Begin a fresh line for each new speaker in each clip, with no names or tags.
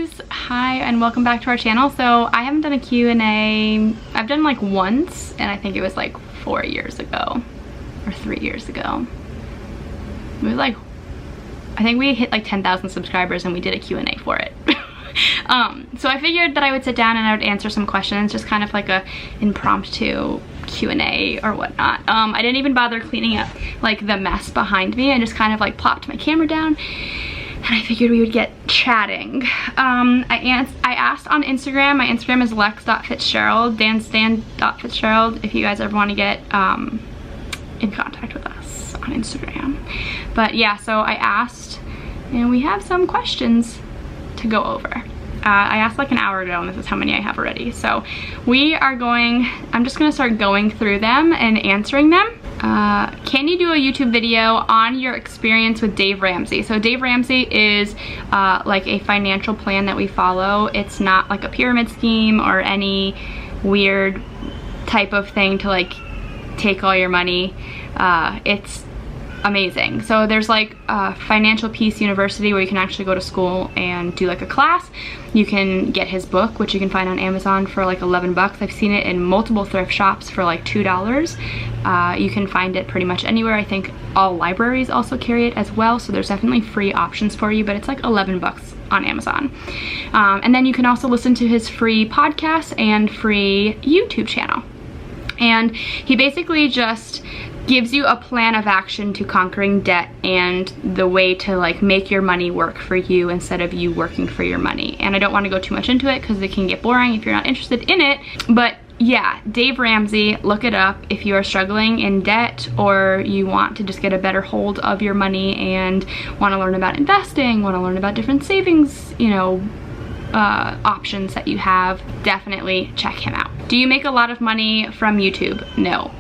guys, hi and welcome back to our channel. So I haven't done a Q&A. I've done like once, and I think it was like 4 years ago or 3 years ago. It was like, I think we hit like 10,000 subscribers and we did a Q&A for it. So I figured that I would sit down and I would answer some questions, just kind of like a impromptu Q&A or whatnot. I didn't even bother cleaning up like the mess behind me. I just kind of like plopped my camera down and I figured we would get chatting. I asked on Instagram. My Instagram is lex.fitzgerald, danstan.fitzgerald, if you guys ever want to get in contact with us on Instagram. But yeah, so I asked and we have some questions to go over. I asked like an hour ago and this is how many I have already. So I'm just gonna start going through them and answering them. Can you do a YouTube video on your experience with Dave Ramsey? So Dave Ramsey is like a financial plan that we follow. It's not like a pyramid scheme or any weird type of thing to like take all your money. It's amazing. So there's like a Financial Peace University where you can actually go to school and do like a class. You can get his book, which you can find on Amazon for like 11 bucks. I've seen it in multiple thrift shops for like $2. You can find it pretty much anywhere. I think all libraries also carry it as well. So there's definitely free options for you, but it's like 11 bucks on Amazon. And then you can also listen to his free podcast and free YouTube channel. And he basically just gives you a plan of action to conquering debt and the way to like make your money work for you instead of you working for your money. And I don't want to go too much into it because it can get boring if you're not interested in it. But yeah, Dave Ramsey, look it up if you are struggling in debt or you want to just get a better hold of your money and want to learn about investing, want to learn about different savings, you know, options that you have. Definitely check him out. Do you make a lot of money from YouTube? No.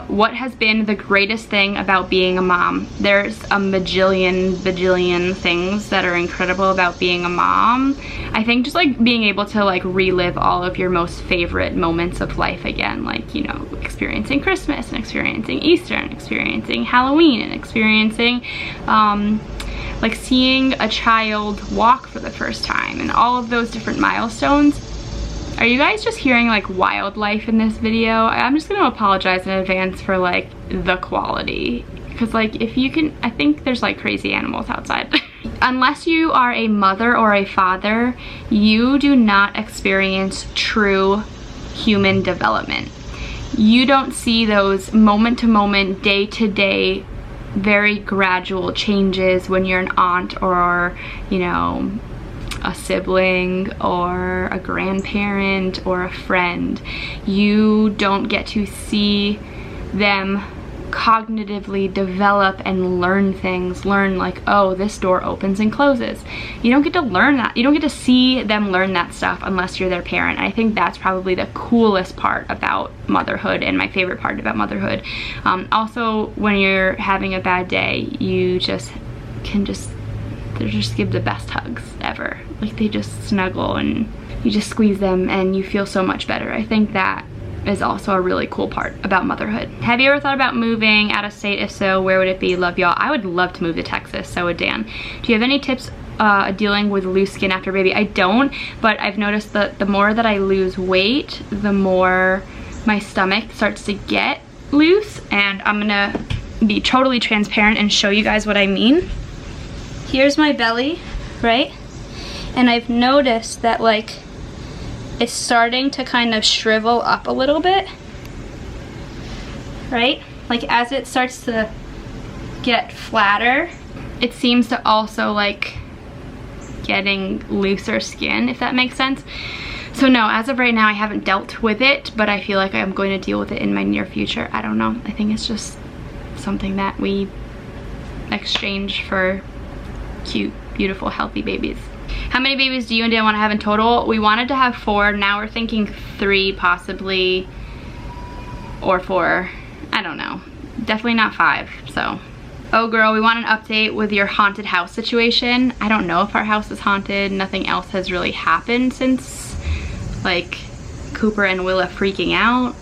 What has been the greatest thing about being a mom? There's a bajillion things that are incredible about being a mom. I think just like being able to like relive all of your most favorite moments of life again, like, you know, experiencing Christmas and experiencing Easter and experiencing Halloween and experiencing like seeing a child walk for the first time and all of those different milestones. Are you guys just hearing like wildlife in this video? I'm just gonna apologize in advance for like the quality, because like if you can, I think there's like crazy animals outside. Unless you are a mother or a father, you do not experience true human development. You don't see those moment to moment, day to day, very gradual changes when you're an aunt or, you know, a sibling or a grandparent or a friend. You don't get to see them cognitively develop and learn things, learn like, oh, this door opens and closes. You don't get to learn that. You don't get to see them learn that stuff unless you're their parent. I think that's probably the coolest part about motherhood and my favorite part about motherhood. Also, when you're having a bad day, you just can they just give the best hugs ever. Like they just snuggle and you just squeeze them and you feel so much better. I think that is also a really cool part about motherhood. Have you ever thought about moving out of state? If so, where would it be? Love y'all. I would love to move to Texas, so would Dan. Do you have any tips dealing with loose skin after baby? I don't, but I've noticed that the more that I lose weight, the more my stomach starts to get loose, and I'm gonna be totally transparent and show you guys what I mean. Here's my belly, right? And I've noticed that like it's starting to kind of shrivel up a little bit, right? Like as it starts to get flatter, it seems to also like getting looser skin, if that makes sense. So no, as of right now, I haven't dealt with it, but I feel like I'm going to deal with it in my near future. I don't know. I think it's just something that we exchange for cute, beautiful, healthy babies. How many babies do you and Dan want to have in total? We wanted to have 4. Now we're thinking 3 possibly, or 4. I don't know. Definitely not 5, so. Oh girl, we want an update with your haunted house situation. I don't know if our house is haunted. Nothing else has really happened since like Cooper and Willa freaking out.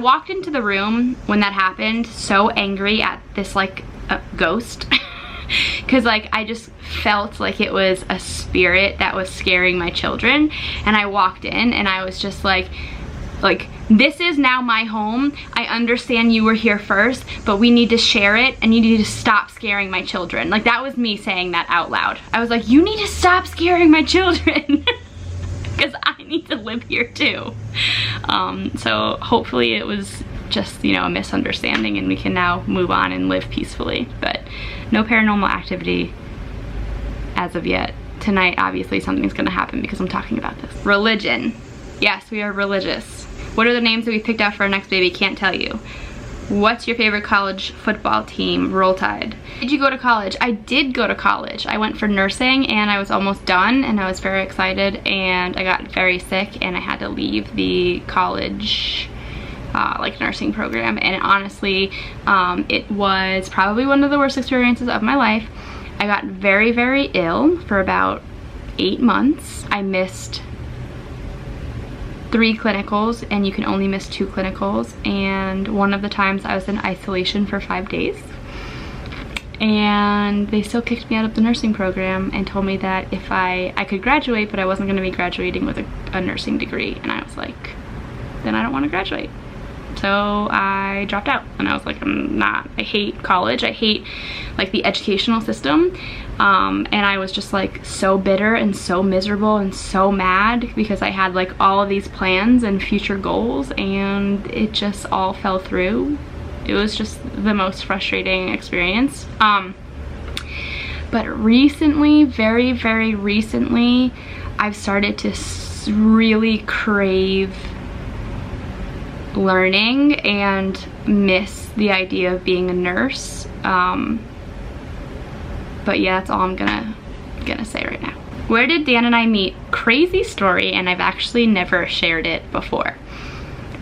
walked into the room when that happened so angry at this like ghost because like I just felt like it was a spirit that was scaring my children, and I walked in and I was just like this is now my home. I understand you were here first, but we need to share it, and you need to stop scaring my children. Like, that was me saying that out loud. I was like, you need to stop scaring my children because I need to live here too. So hopefully it was just, you know, a misunderstanding and we can now move on and live peacefully. But no paranormal activity as of yet. Tonight, obviously, something's gonna happen because I'm talking about this. Religion. Yes, we are religious. What are the names that we picked out for our next baby? Can't tell you. What's your favorite college football team? Roll Tide. Did you go to college? I did go to college. I went for nursing and I was almost done and I was very excited, and I got very sick and I had to leave the college like nursing program, and honestly it was probably one of the worst experiences of my life. I got very, very ill for about 8 months. I missed 3 clinicals, and you can only miss 2 clinicals, and one of the times I was in isolation for 5 days, and they still kicked me out of the nursing program and told me that if I could graduate, but I wasn't going to be graduating with a nursing degree, and I was like, then I don't want to graduate. So I dropped out, and I was like, I hate college. I hate like the educational system. And I was just like so bitter and so miserable and so mad because I had like all of these plans and future goals, and it just all fell through. It was just the most frustrating experience. But recently, very, very recently, I've started to really crave learning and miss the idea of being a nurse. But yeah, that's all I'm gonna say right now. Where did Dan and I meet? Crazy story, and I've actually never shared it before.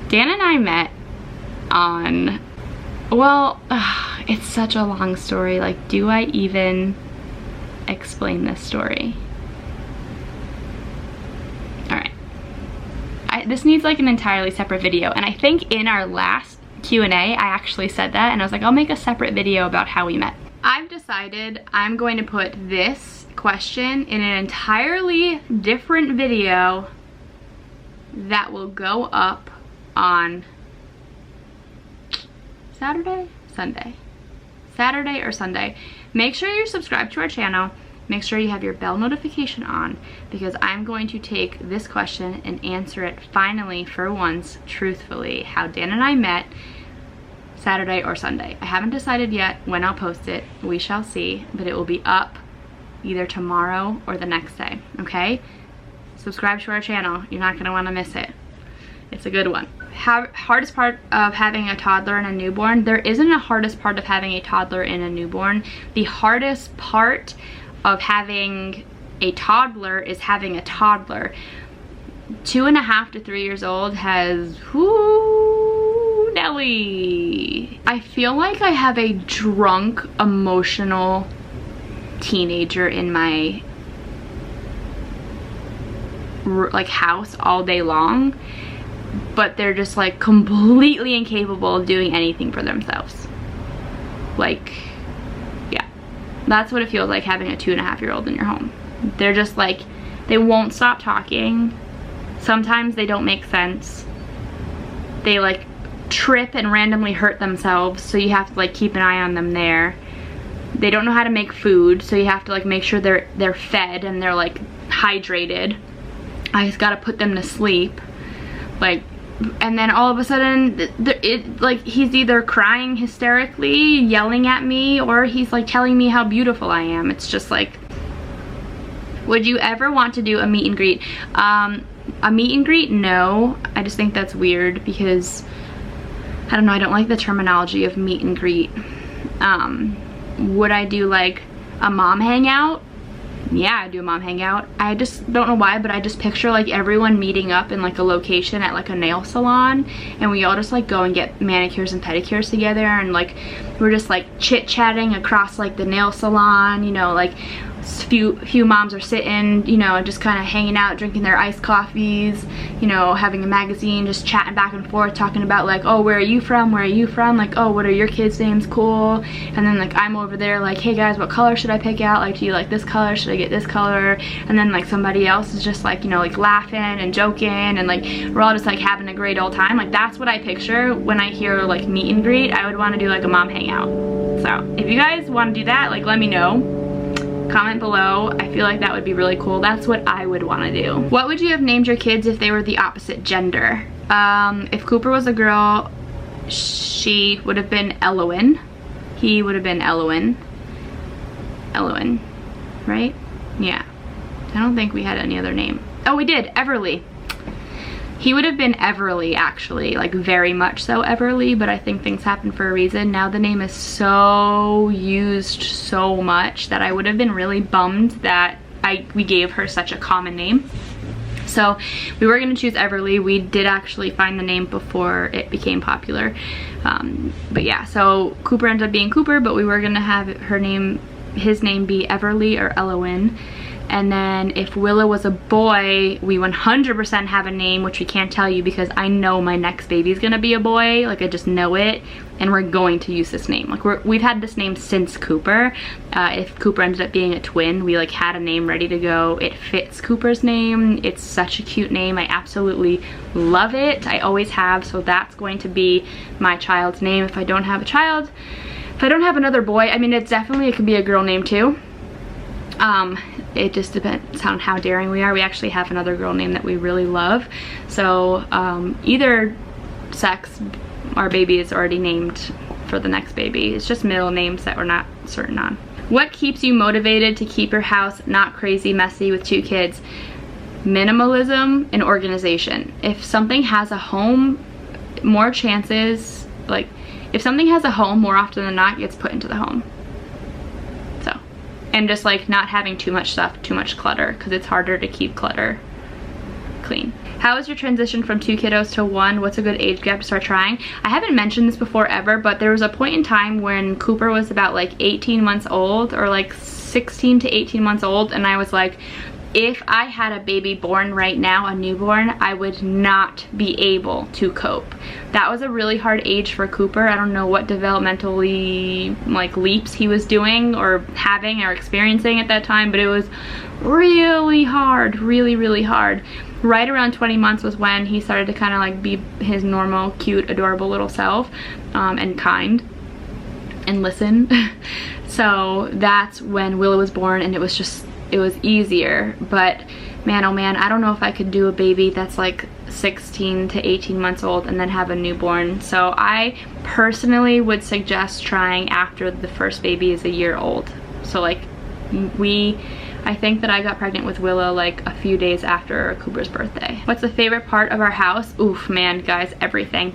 Dan and I met on, well, it's such a long story. Like, do I even explain this story? This needs like an entirely separate video, and I think in our last Q&A I actually said that, and I was like, I'll make a separate video about how we met. I've decided I'm going to put this question in an entirely different video that will go up on Saturday or Sunday. Make sure you're subscribed to our channel. Make sure you have your bell notification on, because I'm going to take this question and answer it finally, for once, truthfully, how Dan and I met, Saturday or Sunday. I haven't decided yet when I'll post it. We shall see, but it will be up either tomorrow or the next day, okay? Subscribe to our channel. You're not gonna wanna miss it. It's a good one. Hardest part of having a toddler and a newborn? There isn't a hardest part of having a toddler and a newborn. The hardest part of having a toddler is having a toddler. 2.5 to 3 years old has, whoo, Nelly. I feel like I have a drunk, emotional teenager in my like house all day long, but they're just like completely incapable of doing anything for themselves. Like, yeah, that's what it feels like having a 2.5-year-old in your home. They're just like, they won't stop talking. Sometimes they don't make sense. They like trip and randomly hurt themselves, so you have to like keep an eye on them there. They don't know how to make food, so you have to like make sure they're fed and they're like hydrated. I just gotta put them to sleep, like, and then all of a sudden like he's either crying hysterically, yelling at me, or he's like telling me how beautiful I am. It's just like, would you ever want to do a meet and greet? A meet and greet, no. I just think that's weird because, I don't know, I don't like the terminology of meet and greet. Would I do like a mom hangout? Yeah, I'd do a mom hangout. I just don't know why, but I just picture like everyone meeting up in like a location at like a nail salon, and we all just like go and get manicures and pedicures together, and like we're just like chit-chatting across like the nail salon, you know, like few moms are sitting, you know, just kind of hanging out, drinking their iced coffees, you know, having a magazine, just chatting back and forth, talking about like, oh, where are you from? Where are you from? Like, oh, what are your kids' names? Cool. And then like I'm over there like, hey guys, what color should I pick out? Like, do you like this color? Should I get this color? And then like somebody else is just like, you know, like laughing and joking, and like we're all just like having a great old time. Like that's what I picture when I hear like meet and greet. I would want to do like a mom hangout. So if you guys want to do that, like let me know. Comment below. I feel like that would be really cool. That's what I would want to do. What would you have named your kids if they were the opposite gender? If Cooper was a girl, she would have been Elowen. He would have been Elowen. Elowen, right? Yeah. I don't think we had any other name. Oh, we did. Everly. He would have been Everly, actually, like very much so Everly, but I think things happen for a reason. Now the name is so used so much that I would have been really bummed that we gave her such a common name. So we were gonna choose Everly. We did actually find the name before it became popular. But yeah, so Cooper ended up being Cooper, but we were gonna have his name be Everly or Elowen. And then if Willa was a boy, we 100% have a name, which we can't tell you because I know my next baby's gonna be a boy. Like I just know it, and we're going to use this name. Like we've had this name since Cooper. If Cooper ended up being a twin, we like had a name ready to go. It fits Cooper's name. It's such a cute name. I absolutely love it. I always have, so that's going to be my child's name if I don't have a child. If I don't have another boy, I mean, it could be a girl name too. It just depends on how daring we are. We actually have another girl name that we really love. So either sex, our baby is already named for the next baby. It's just middle names that we're not certain on. What keeps you motivated to keep your house not crazy messy with 2 kids? Minimalism and organization. If something has a home, more chances, like if something has a home, more often than not gets put into the home. And just like not having too much stuff, too much clutter, because it's harder to keep clutter clean. How is your transition from 2 kiddos to 1? What's a good age gap to start trying? I haven't mentioned this before ever, but there was a point in time when Cooper was about like 18 months old, or like 16 to 18 months old, and I was like, if I had a baby born right now, a newborn, I would not be able to cope. That was a really hard age for Cooper. I don't know what developmentally like leaps he was doing or having or experiencing at that time, but it was really hard, really hard. Right around 20 months was when he started to kind of like be his normal, cute, adorable little self, and kind and listen. So that's when Willa was born, and it was easier. But man, oh man, I don't know if I could do a baby that's like 16 to 18 months old and then have a newborn. So I personally would suggest trying after the first baby is a year old. So like I think that I got pregnant with Willa like a few days after Cooper's birthday. What's the favorite part of our house? Oof, man, guys, everything.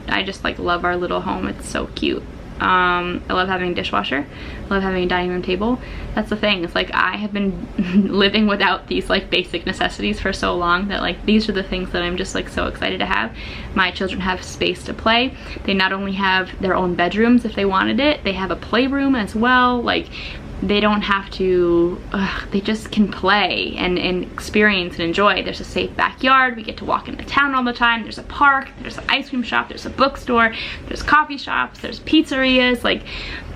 I just like love our little home. It's so cute. I love having a dishwasher. I love having a dining room table. That's the thing. It's like I have been living without these like basic necessities for so long that like these are the things that I'm just like so excited to have. My children have space to play. They not only have their own bedrooms if they wanted it, they have a playroom as well. Like they don't have to, they just can play and experience and enjoy. There's a safe backyard. We get to walk into town all the time. There's a park, there's an ice cream shop, there's a bookstore, there's coffee shops, there's pizzerias, like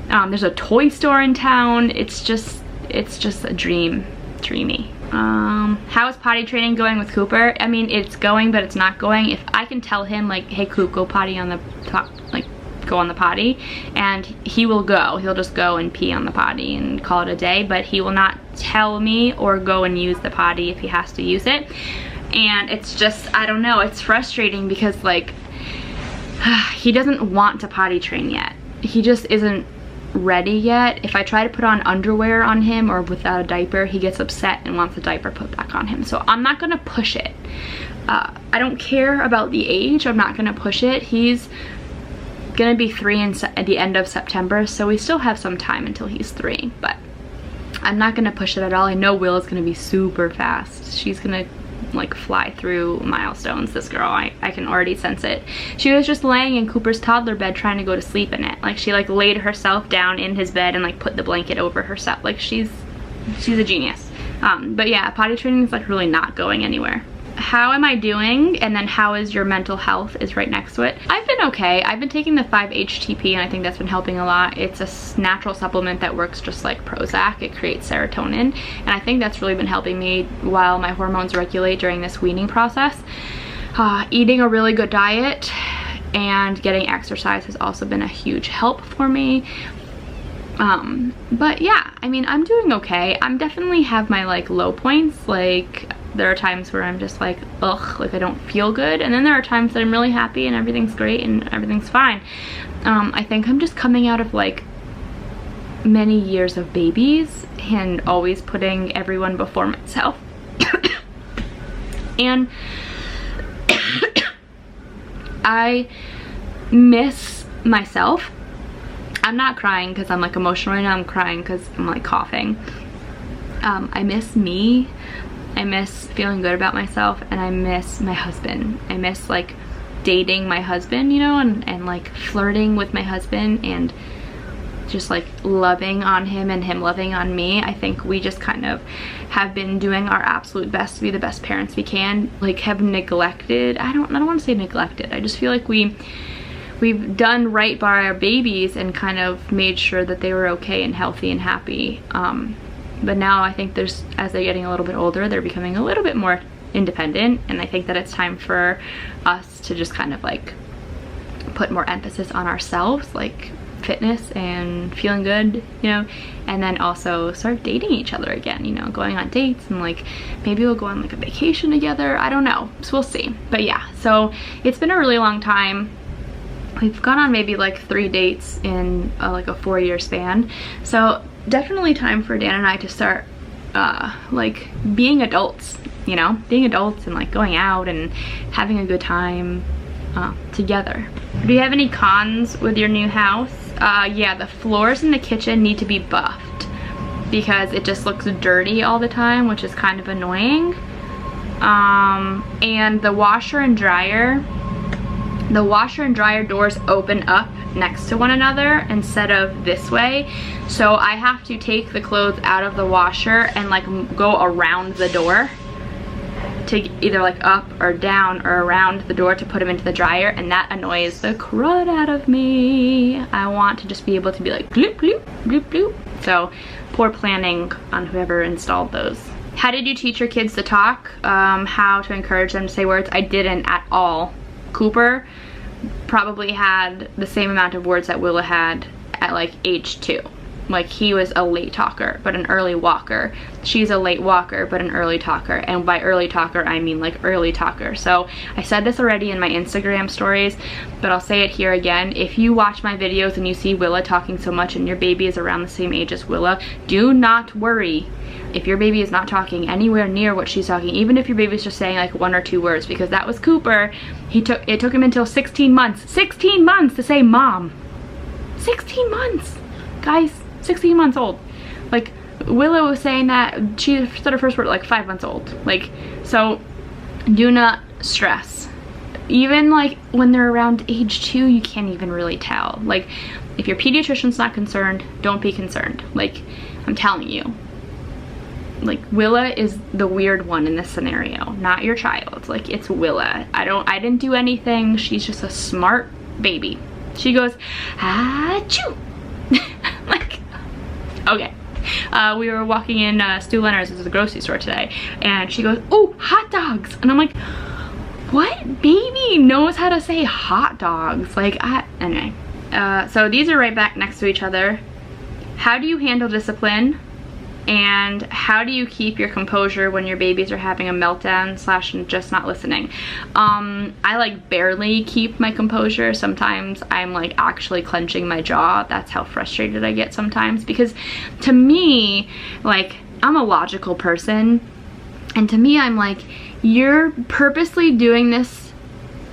there's a toy store in town. It's just a dreamy. How is potty training going with Cooper? I mean, it's going, but it's not going. If I can tell him like, hey Coop, go potty on the top, like go on the potty, and he will go. He'll just go and pee on the potty and call it a day, but he will not tell me or go and use the potty if he has to use it. And it's just, I don't know, it's frustrating because like he doesn't want to potty train yet. He just isn't ready yet. If I try to put on underwear on him or without a diaper, he gets upset and wants the diaper put back on him. So I'm not gonna push it. I don't care about the age. I'm not gonna push it. He's gonna be 3 at the end of September, so we still have some time until he's 3, but I'm not gonna push it at all. I know Willa's gonna be super fast. She's gonna like fly through milestones, this girl. I can already sense it. She was just laying in Cooper's toddler bed trying to go to sleep in it. Like she like laid herself down in his bed and like put the blanket over herself. Like she's she's a genius. But yeah, potty training is like really not going anywhere. How am I doing? And then how is your mental health is right next to it. I've been okay. I've been taking the 5-HTP and I think that's been helping a lot. It's a natural supplement that works just like Prozac. It creates serotonin. And I think that's really been helping me while my hormones regulate during this weaning process. Eating a really good diet and getting exercise has also been a huge help for me. But yeah, I mean, I'm doing okay. I'm definitely have my like low points. Like there are times where I'm just like, ugh, like I don't feel good. And then there are times that I'm really happy and everything's great and everything's fine. I think I'm just coming out of like many years of babies and always putting everyone before myself. And I miss myself. I'm not crying because I'm like emotional right now. I'm crying because I'm like coughing. I miss me. I miss feeling good about myself, and I miss my husband. I miss like dating my husband, you know, and like flirting with my husband and just like loving on him and him loving on me. I think we just kind of have been doing our absolute best to be the best parents we can. Like have neglected, I don't want to say neglected. I just feel like we've done right by our babies and kind of made sure that they were okay and healthy and happy. But now I think as they're getting a little bit older, they're becoming a little bit more independent, and I think that it's time for us to just kind of like put more emphasis on ourselves, like fitness and feeling good, you know, and then also start dating each other again, you know, going on dates, and like maybe we'll go on like a vacation together. I don't know, so we'll see. But yeah, so it's been a really long time. We've gone on maybe like 3 dates in like a 4-year span. So definitely time for Dan and I to start like being adults, you know, being adults and like going out and having a good time together. Do you have any cons with your new house? Yeah, the floors in the kitchen need to be buffed because it just looks dirty all the time, which is kind of annoying. And the washer and dryer doors open up next to one another instead of this way, so I have to take the clothes out of the washer and like go around the door to either like up or down or around the door to put them into the dryer, and that annoys the crud out of me. I want to just be able to be like bloop bloop bloop bloop. So poor planning on whoever installed those. How did you teach your kids to talk? How to encourage them to say words? I didn't at all. Cooper probably had the same amount of words that Willa had at like age 2. Like he was a late talker but an early walker. She's a late walker but an early talker, and by early talker I mean like early talker. So I said this already in my Instagram stories, but I'll say it here again. If you watch my videos and you see Willa talking so much and your baby is around the same age as Willa, do not worry if your baby is not talking anywhere near what she's talking, even if your baby's just saying like 1 or 2 words, because that was Cooper. It took him until 16 months to say mom. 16 months, guys. 16 months old. Like Willa was saying that she said her first word at like 5 months old. Like, so do not stress. Even like when they're around age 2, you can't even really tell. Like if your pediatrician's not concerned, don't be concerned. Like I'm telling you, like Willa is the weird one in this scenario, not your child. Like it's Willa. I didn't do anything. She's just a smart baby. She goes, achoo. Like, okay. We were walking in Stu Leonard's, this is a grocery store today, and she goes, oh, hot dogs. And I'm like, what baby knows how to say hot dogs? Like, anyway. So these are right back next to each other. How do you handle discipline? And how do you keep your composure when your babies are having a meltdown / just not listening? I like barely keep my composure. Sometimes I'm like actually clenching my jaw. That's how frustrated I get sometimes, because to me, like, I'm a logical person, and to me I'm like, you're purposely doing this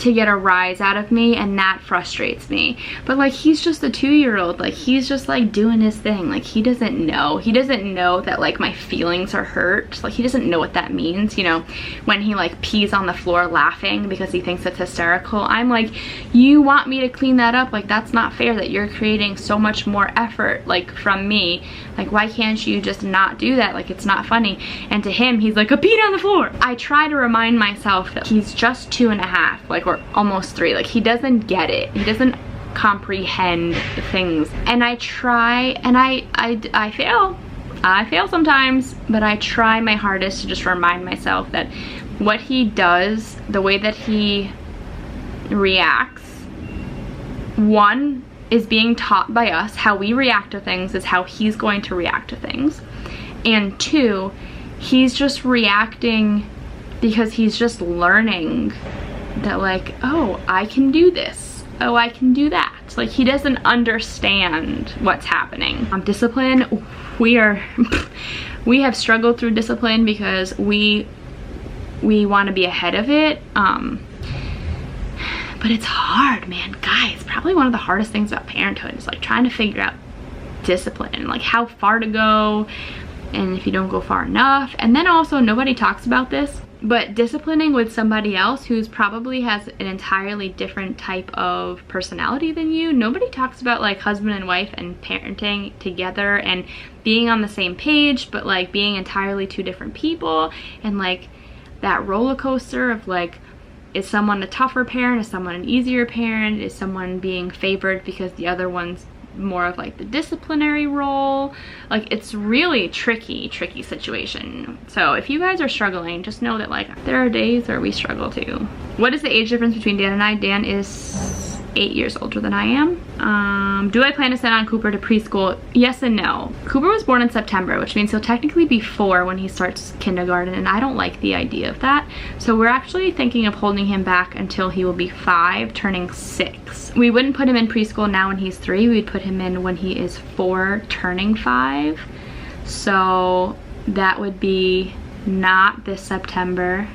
to get a rise out of me, and that frustrates me. But like, he's just a 2-year-old. Like, he's just like doing his thing. Like, he doesn't know that like my feelings are hurt. Like, he doesn't know what that means, you know. When he like pees on the floor laughing because he thinks it's hysterical, I'm like, you want me to clean that up? Like, that's not fair that you're creating so much more effort like from me. Like, why can't you just not do that? Like, it's not funny. And to him, he's like, I peed on the floor. I try to remind myself that he's just 2.5, like, or almost 3. Like, he doesn't get it. He doesn't comprehend things. And I try, and I fail. I fail sometimes, but I try my hardest to just remind myself that what he does, the way that he reacts, one, is being taught by us. How we react to things is how he's going to react to things. And 2, he's just reacting because he's just learning that, like, oh, I can do this. Oh, I can do that. Like, he doesn't understand what's happening. Discipline, we have struggled through discipline because we want to be ahead of it. But it's hard, man. Guys, probably one of the hardest things about parenthood is like trying to figure out discipline and like how far to go, and if you don't go far enough. And then also, nobody talks about this, but disciplining with somebody else who's probably has an entirely different type of personality than you. Nobody talks about like husband and wife and parenting together and being on the same page, but like being entirely 2 different people, and like that roller coaster of like, is someone a tougher parent? Is someone an easier parent? Is someone being favored because the other one's more of like the disciplinary role? Like, it's really tricky situation. So if you guys are struggling, just know that like there are days where we struggle too. What is the age difference between Dan and I? Dan is 8 years older than I am. Do I plan to send on Cooper to preschool? Yes and no. Cooper was born in September, which means he'll technically be 4 when he starts kindergarten, and I don't like the idea of that. So we're actually thinking of holding him back until he will be 5, turning 6. We wouldn't put him in preschool now when he's 3. We'd put him in when he is 4, turning 5. So that would be not this September,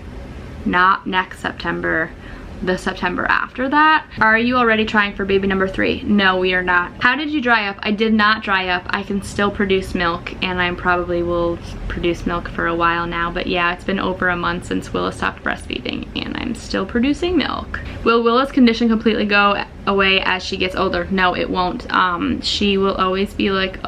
not next September, the September after that. Are you already trying for baby number 3? No, we are not. How did you dry up? I did not dry up. I can still produce milk, and I probably will produce milk for a while now. But yeah, it's been over a month since Willa stopped breastfeeding, and I'm still producing milk. Will Willa's condition completely go away as she gets older? No, it won't. She will always be like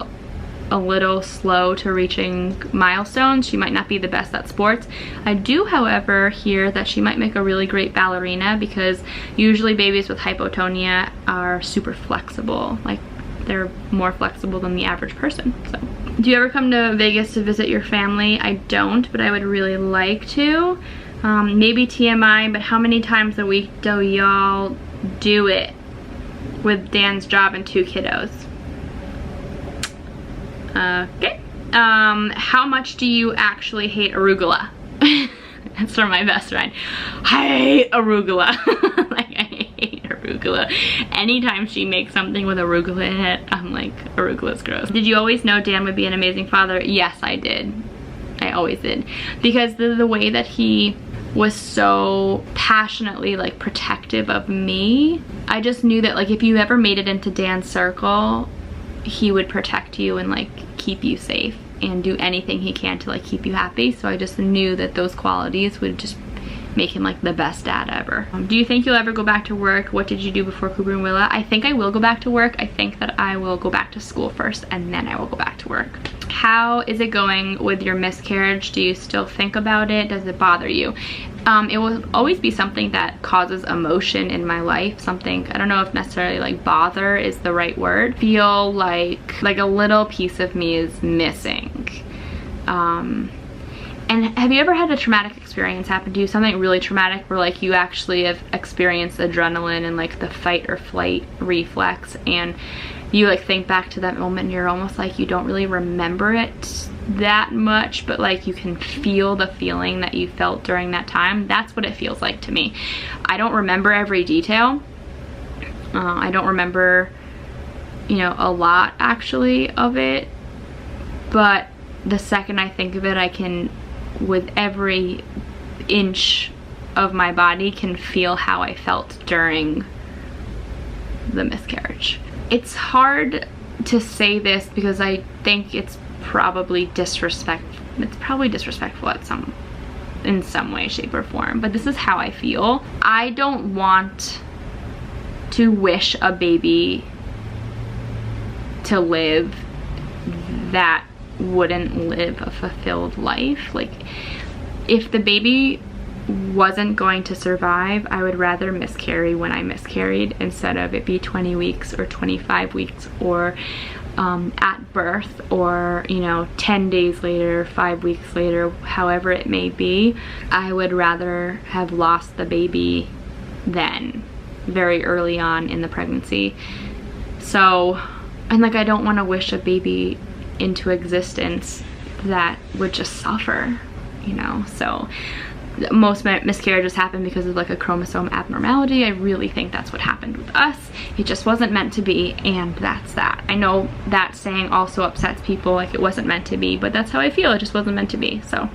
a little slow to reaching milestones. She might not be the best at sports. I do, however, hear that she might make a really great ballerina, because usually babies with hypotonia are super flexible. Like, they're more flexible than the average person. So, do you ever come to Vegas to visit your family? I don't, but I would really like to. Maybe TMI, but how many times a week do y'all do it with Dan's job and 2 kiddos? Okay. How much do you actually hate arugula? That's from my best friend. I hate arugula. Like, I hate arugula. Anytime she makes something with arugula in it, I'm like, arugula's gross. Did you always know Dan would be an amazing father? Yes, I did. I always did. Because the way that he was so passionately like protective of me, I just knew that like if you ever made it into Dan's circle, he would protect you and like keep you safe and do anything he can to like keep you happy. So I just knew that those qualities would just make him like the best dad ever. Do you think you'll ever go back to work? What did you do before Cooper and Willa? I think I will go back to work. I think that I will go back to school first, and then I will go back to work. How is it going with your miscarriage? Do you still think about it? Does it bother you? It will always be something that causes emotion in my life. Something, I don't know if necessarily like bother is the right word. Feel like a little piece of me is missing. And have you ever had a traumatic experience happen to you? Something really traumatic where like you actually have experienced adrenaline and like the fight or flight reflex, and you like think back to that moment and you're almost like you don't really remember it that much, but like you can feel the feeling that you felt during that time. That's what it feels like to me. I don't remember every detail. I don't remember, you know, a lot actually of it, but the second I think of it, I can, with every inch of my body can feel how I felt during the miscarriage. It's hard to say this because I think it's probably disrespectful. It's probably disrespectful in some way, shape, or form, but this is how I feel. I don't want to wish a baby to live that wouldn't live a fulfilled life. Like, if the baby wasn't going to survive, I would rather miscarry when I miscarried instead of it be 20 weeks or 25 weeks or at birth, or, you know, 10 days later, 5 weeks later, however it may be. I would rather have lost the baby then, very early on in the pregnancy. So, and like, I don't want to wish a baby into existence that would just suffer, you know. So most miscarriages happen because of like a chromosome abnormality. I really think that's what happened with us. It just wasn't meant to be, and that's that. I know that saying also upsets people, like it wasn't meant to be, but that's how I feel. It just wasn't meant to be. So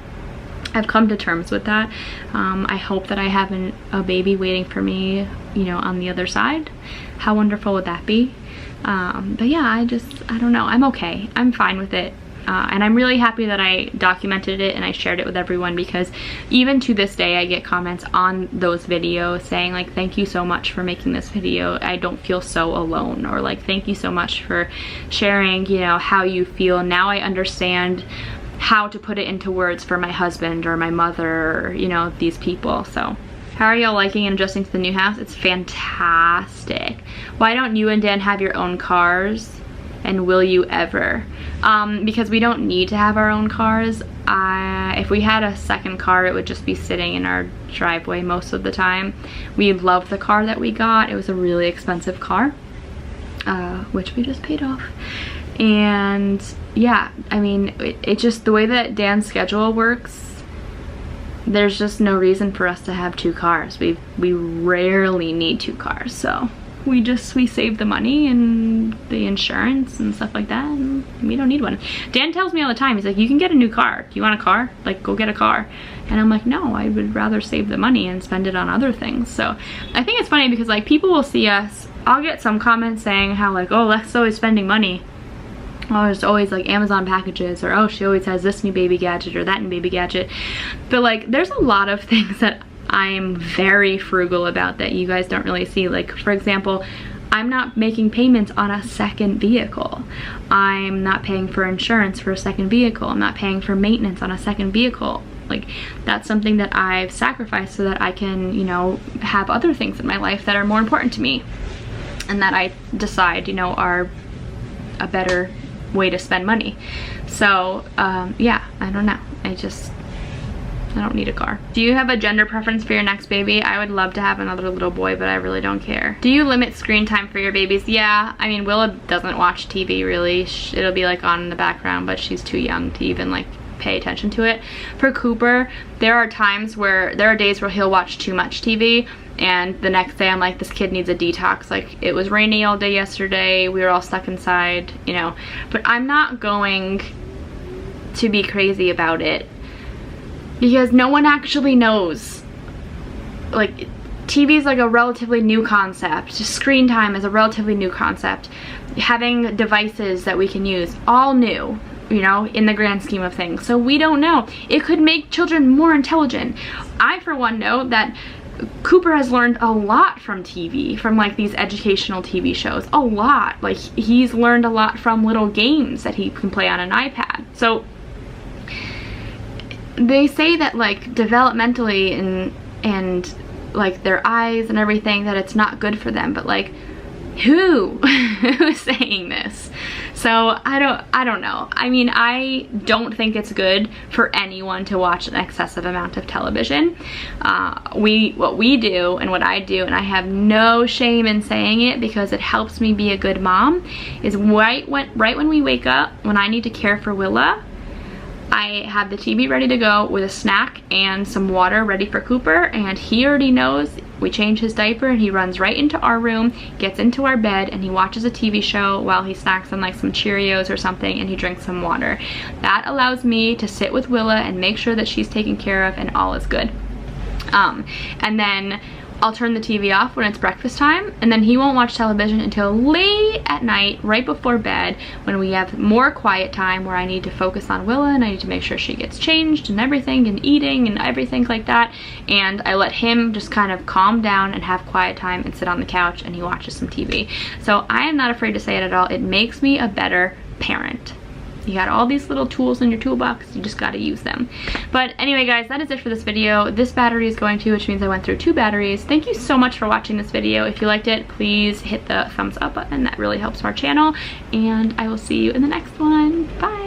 I've come to terms with that. I hope that I have a baby waiting for me, you know, on the other side. How wonderful would that be? But yeah, I don't know. I'm okay. I'm fine with it. And I'm really happy that I documented it and I shared it with everyone, because even to this day I get comments on those videos saying like, thank you so much for making this video. I don't feel so alone, or like, thank you so much for sharing, you know, how you feel. Now I understand how to put it into words for my husband or my mother, or, you know, these people. So how are y'all liking and adjusting to the new house? It's fantastic. Why don't you and Dan have your own cars? And will you ever? Because we don't need to have our own cars. If we had a second car, it would just be sitting in our driveway most of the time. We love the car that we got. It was a really expensive car, which we just paid off. And yeah, I mean, it just, the way that Dan's schedule works, there's just no reason for us to have two cars. We rarely need two cars, so we save the money and the insurance and stuff like that, and we don't need one. Dan tells me all the time, he's like, you can get a new car. Do you want a car? Like, go get a car. And I'm like, no, I would rather save the money and spend it on other things. So I think it's funny because like, people will see us, I'll get some comments saying how like, oh, Lex is always spending money. Oh, there's always like Amazon packages, or oh, she always has this new baby gadget or that new baby gadget. But like, there's a lot of things that I'm very frugal about that you guys don't really see. Like, for example, I'm not making payments on a second vehicle. I'm not paying for insurance for a second vehicle. I'm not paying for maintenance on a second vehicle. Like, that's something that I've sacrificed so that I can, you know, have other things in my life that are more important to me and that I decide, you know, are a better way to spend money. So yeah, I don't know. I don't need a car. Do you have a gender preference for your next baby? I would love to have another little boy, but I really don't care. Do you limit screen time for your babies? Yeah, I mean, Willa doesn't watch TV really. It'll be like on in the background, but she's too young to even like pay attention to it. For Cooper, there are days where he'll watch too much TV, and the next day I'm like, this kid needs a detox. Like, it was rainy all day yesterday, we were all stuck inside, you know. But I'm not going to be crazy about it, because no one actually knows. Like, TV is like a relatively new concept. Screen time is a relatively new concept. Having devices that we can use, all new, you know, in the grand scheme of things. So we don't know. It could make children more intelligent. I, for one, know that Cooper has learned a lot from TV, from like these educational TV shows. A lot. Like, he's learned a lot from little games that he can play on an iPad. So they say that like developmentally and like their eyes and everything, that it's not good for them, but like, who's saying this? So I don't know. I mean, I don't think it's good for anyone to watch an excessive amount of television. What we do and what I do, and I have no shame in saying it because it helps me be a good mom, is right when we wake up, when I need to care for Willa, I have the TV ready to go with a snack and some water ready for Cooper, and he already knows. We change his diaper and he runs right into our room, gets into our bed, and he watches a TV show while he snacks on like some Cheerios or something, and he drinks some water. That allows me to sit with Willa and make sure that she's taken care of and all is good. And then I'll turn the TV off when it's breakfast time, and then he won't watch television until late at night, right before bed, when we have more quiet time where I need to focus on Willa and I need to make sure she gets changed and everything and eating and everything like that. And I let him just kind of calm down and have quiet time and sit on the couch and he watches some TV. So I am not afraid to say it at all. It makes me a better parent. You got all these little tools in your toolbox, you just gotta use them. But anyway guys, that is it for this video. This battery is going to, which means I went through 2 batteries. Thank you so much for watching this video. If you liked it, please hit the thumbs up button. That really helps our channel. And I will see you in the next one. Bye!